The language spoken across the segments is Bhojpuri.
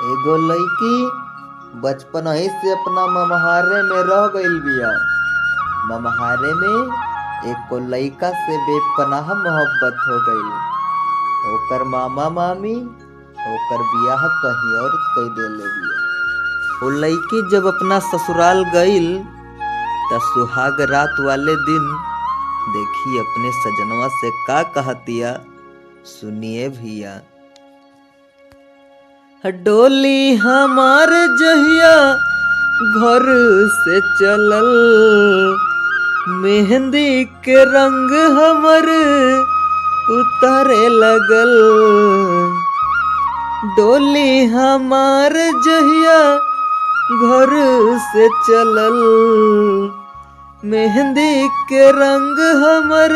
एगो लईकी बचपन ही से अपना ममहारे में रह गईल बिया। ममहारे में एको लइका से बेपनाह मोहब्बत हो गईल। ओकर मामा मामी ओकर बियाह कहीं और कई देले बिया। वो लईकी जब अपना ससुराल गईल त सुहाग रात वाले दिन देखी अपने सजनवा से का कहतिया, सुनिए भैया। डोली हमार जहिया घर से चलल, मेहंदी के रंग हमर उतरे लगल। डोली हमार जहिया घर से चलल, मेहंदी के रंग हमर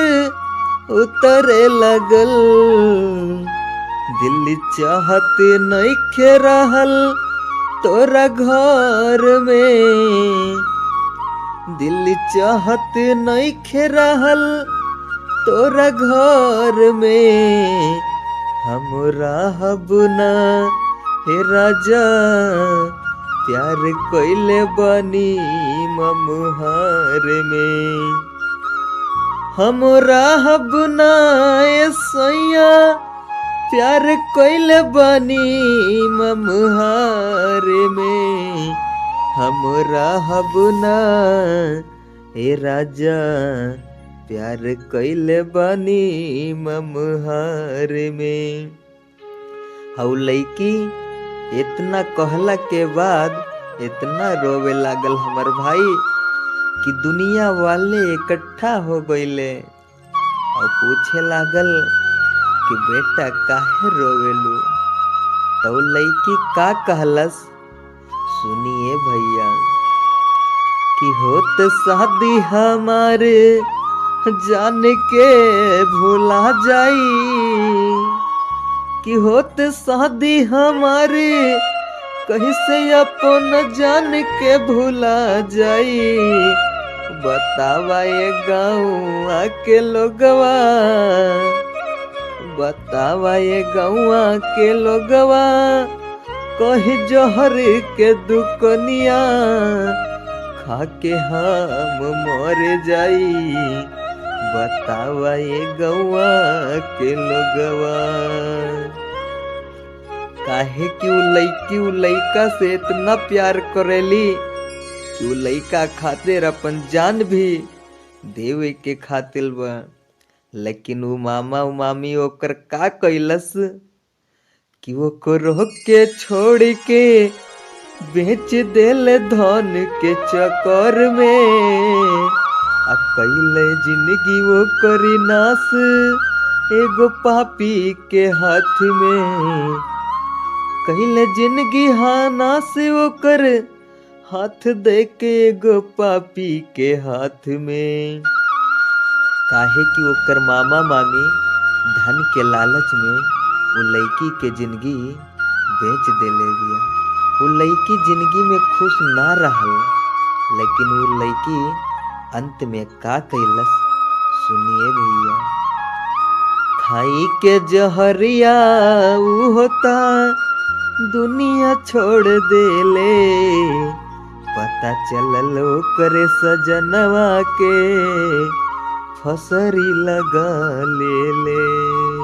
उतरे लगल। दिल चाहत नइखे रहल तोरा घर में, दिल चाहत नइखे रहल तोरा घर में। हम रहब ना हे राजा, प्यार कइले बानी ममुहार में। हम रहब ना ए सैया, प्यार कइले बानी ममुहार में। हम रहब ना ए राजा, प्यार कइले बानी ममुहार में। हौ लईकी इतना कहला के बाद इतना रोवे लागल हमर भाई कि दुनिया वाले इकट्ठा हो गईले और पूछे लागल कि बेटा काहे रोवेलू। तो लईकी का कहलस, सुनिए भैया। कि होत शादी हमारे जान के भुला जाई, कि होत शादी हमारे कहीं से अपन जान के भुला जाई। बतावा ये गाँव के लोगवा, बतावा ये गौआ के लोगवा, कहीं जहर के दुकनिया खा के हम मर जाई। बतावा ये गौआ के लोगवा। काहे कि उ लईकी उ लइका से इतना प्यार करेली कि उ लइका खातिर अपन जान भी देवे के खातिर बा। लेकिन उ मामा उ मामी ओकर का कैलस कि वो को रोक के छोड़ के बेच देले धन के चक्कर में। आ कैले जिंदगी वो करी नास एगो पापी के हाथ में। कैले जिंदगी हाँ नास वो कर हाथ दे के एगो पापी के हाथ में। काहे कि ओकर मामा मामी धन के लालच में वो लड़की के जिंदगी बेच देले बिया। वो लड़की जिंदगी में खुश ना रहल, लेकिन वो लड़की अंत में का कैलस, सुनिए भैया। खाई के जहरिया ऊ होता दुनिया छोड़ देले, पता चलल ओकरे सजनवा के फसरी लगा ले ले।